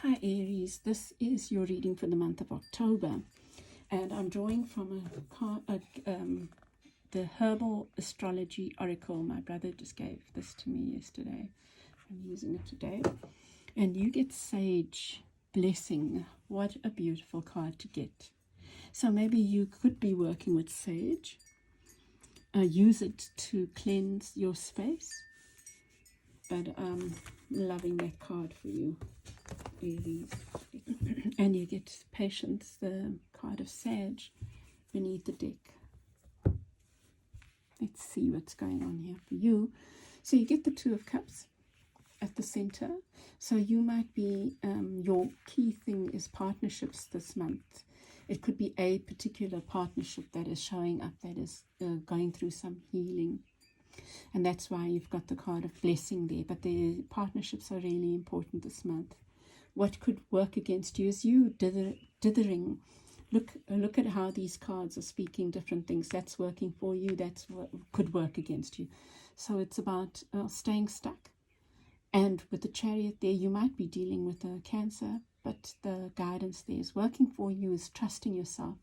Hi Aries, this is your reading for the month of October, and I'm drawing from the Herbal Astrology Oracle. My brother just gave this to me yesterday. I'm using it today. And you get Sage Blessing. What a beautiful card to get. So maybe you could be working with Sage. Use it to cleanse your space. But I'm loving that card for you, Aries. And you get Patience, the card of Sage, beneath the deck. Let's see what's going on here for you. So you get the Two of Cups at the center. So you might be, your key thing is partnerships this month. It could be a particular partnership that is showing up, that is going through some healing. And that's why you've got the card of Blessing there. But the partnerships are really important this month. What could work against you is you dithering. Look at how these cards are speaking different things. That's working for you. That's what could work against you. So it's about staying stuck. And with the Chariot there, you might be dealing with a Cancer, but the guidance there is working for you is trusting yourself.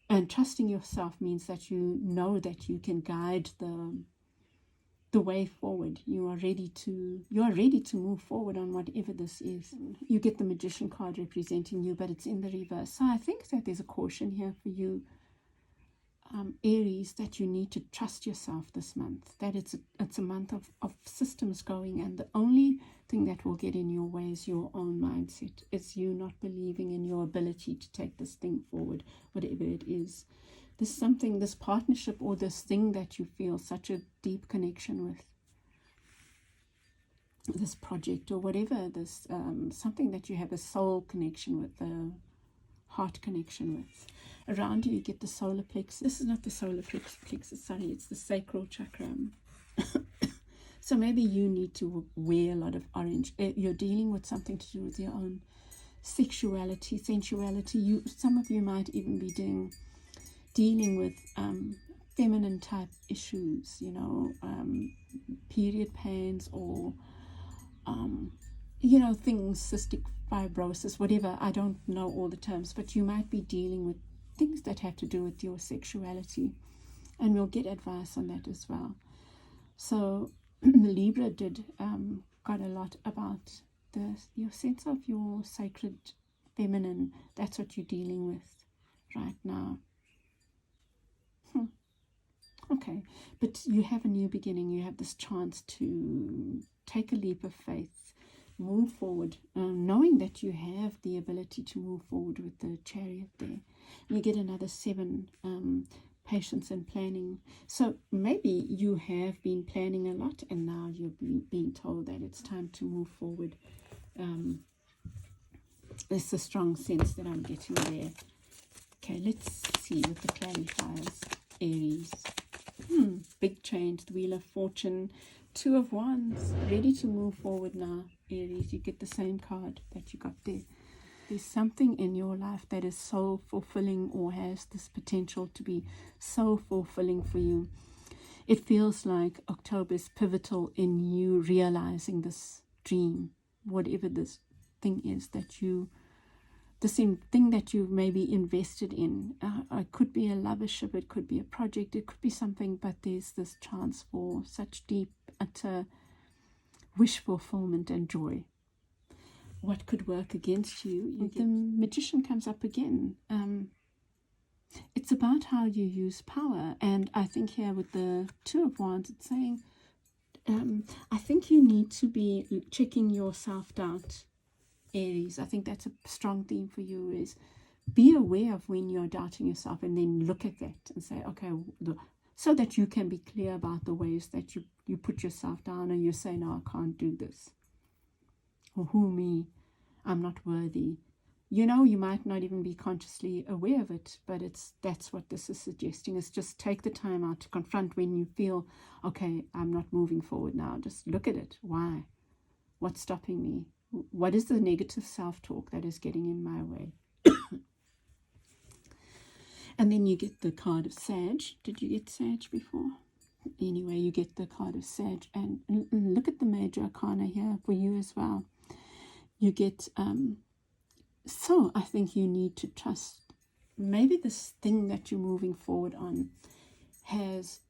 And trusting yourself means that you know that you can guide the way forward. You are ready to move forward on whatever this is. You get the Magician card representing you, but it's in the reverse. So I think that there's a caution here for you, Aries, that you need to trust yourself this month. That it's a month of systems going, and the only thing that will get in your way is your own mindset. It's you not believing in your ability to take this thing forward, whatever it is. There's something, this partnership or this thing that you feel such a deep connection with, this project or whatever, this something that you have a soul connection with, a heart connection with. Around you, you get the solar plexus. This is not the solar plexus, sorry, it's the sacral chakra. So maybe you need to wear a lot of orange. You're dealing with something to do with your own sexuality, sensuality. Some of you might even be dealing with feminine type issues, you know, period pains or you know, things, cystic fibrosis, whatever. I don't know all the terms, but you might be dealing with things that have to do with your sexuality, and we'll get advice on that as well. So Libra got a lot about your sense of your sacred feminine. That's what you're dealing with right now. Okay, but you have a new beginning. You have this chance to take a leap of faith, move forward, knowing that you have the ability to move forward with the Chariot there. And you get another 7, patience and planning. So maybe you have been planning a lot, and now you're being told that it's time to move forward. It's a strong sense that I'm getting there. Okay, let's see with the clarifiers, Aries. Big change, the Wheel of Fortune, 2 of Wands, ready to move forward now, Aries. You get the same card that you got there. There's something in your life that is so fulfilling, or has this potential to be so fulfilling for you. It feels like October is pivotal in you realizing this dream, whatever this thing is that you, the same thing that you've maybe invested in. It could be a lovership, it could be a project, it could be something, but there's this chance for such deep, utter wish fulfillment and joy. What could work against you? The Magician comes up again. It's about how you use power, and I think here with the 2 of Wands, it's saying, I think you need to be checking your self-doubt, Aries. I think that's a strong theme for you, is be aware of when you're doubting yourself, and then look at that and say, okay, so that you can be clear about the ways that you put yourself down and you say, no, I can't do this. Or who me? I'm not worthy. You know, you might not even be consciously aware of it, but that's what this is suggesting, is just take the time out to confront when you feel, okay, I'm not moving forward now. Just look at it. Why? What's stopping me? What is the negative self-talk that is getting in my way? And then you get the card of Sag. Did you get Sag before? Anyway, you get the card of Sag. And look at the major arcana here for you as well. You get, so I think you need to trust. Maybe this thing that you're moving forward on has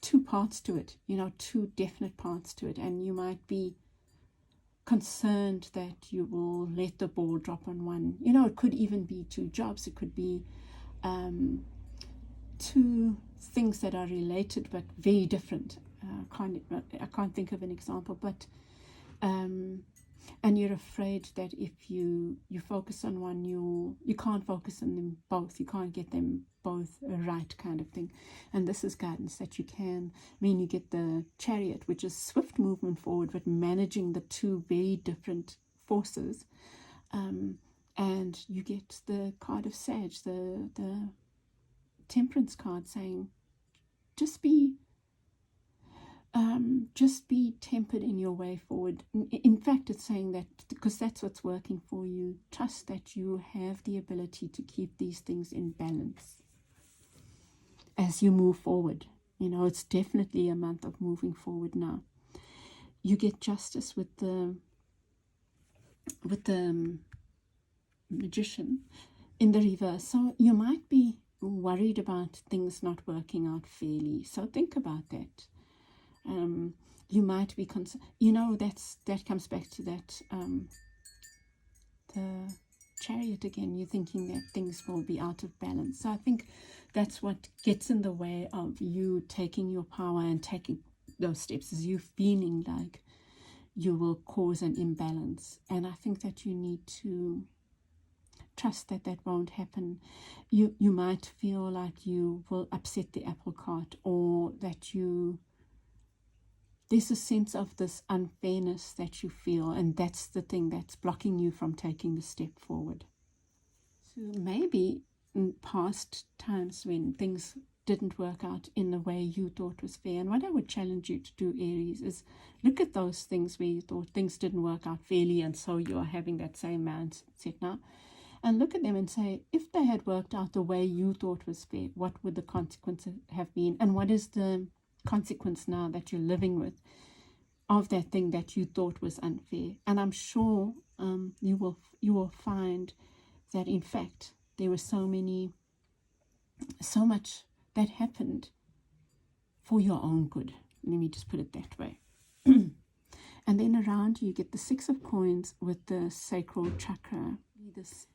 two parts to it, two definite parts to it, and you might be concerned that you will let the ball drop on one. It could even be two jobs. It could be two things that are related but very different. I can't think of an example, but and you're afraid that if you focus on one, you can't focus on them both. You can't get them both right, kind of thing. And this is guidance that you can. You get the Chariot, which is swift movement forward, but managing the two very different forces. And you get the card of Sag, the Temperance card, saying, just be tempered in your way forward. In fact, it's saying that because that's what's working for you. Trust that you have the ability to keep these things in balance as you move forward. It's definitely a month of moving forward now. You get Justice with the Magician in the reverse. So you might be worried about things not working out fairly. So think about that. You might be concerned. That comes back to that the Chariot again. You're thinking that things will be out of balance. So I think that's what gets in the way of you taking your power and taking those steps, is you feeling like you will cause an imbalance. And I think that you need to trust that won't happen. You might feel like you will upset the apple cart, or that there's a sense of this unfairness that you feel, and that's the thing that's blocking you from taking the step forward. So maybe in past times when things didn't work out in the way you thought was fair, and what I would challenge you to do, Aries, is look at those things where you thought things didn't work out fairly, and so you are having that same mindset now, and look at them and say, if they had worked out the way you thought was fair, what would the consequences have been, and what is the consequence now that you're living with of that thing that you thought was unfair? And I'm sure you will find that in fact there was so much that happened for your own good. Let me just put it that way. And then around you get the Six of Coins with the sacral chakra.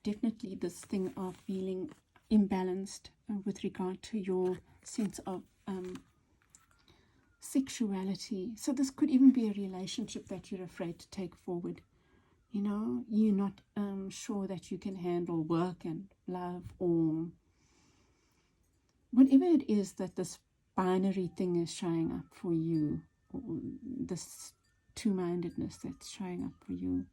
Definitely this thing of feeling imbalanced with regard to your sense of sexuality. So this could even be a relationship that you're afraid to take forward. You're not sure that you can handle work and love, or whatever it is that this binary thing is showing up for you, or this two-mindedness that's showing up for you.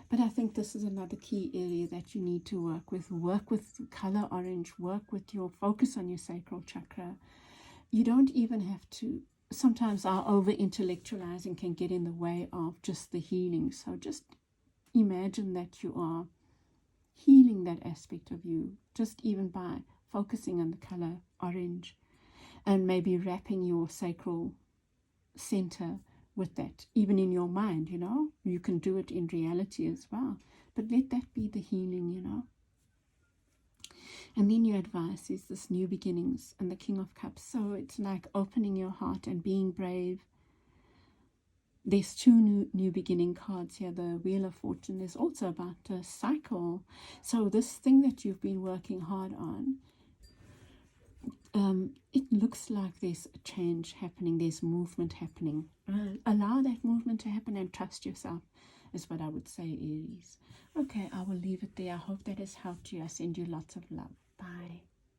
But I think this is another key area that you need to work with. Work with color orange. Work with your focus on your sacral chakra. You don't even have to. Sometimes our over-intellectualizing can get in the way of just the healing. So just imagine that you are healing that aspect of you, just even by focusing on the color orange, and maybe wrapping your sacral center with that, even in your mind. You can do it in reality as well, but let that be the healing. And then your advice is this new beginnings and the King of Cups. So it's like opening your heart and being brave. There's two new beginning cards here. The Wheel of Fortune is also about a cycle. So this thing that you've been working hard on, it looks like there's a change happening. There's movement happening. Allow that movement to happen and trust yourself, is what I would say, Aries. Okay, I will leave it there. I hope that has helped you. I send you lots of love. Bye.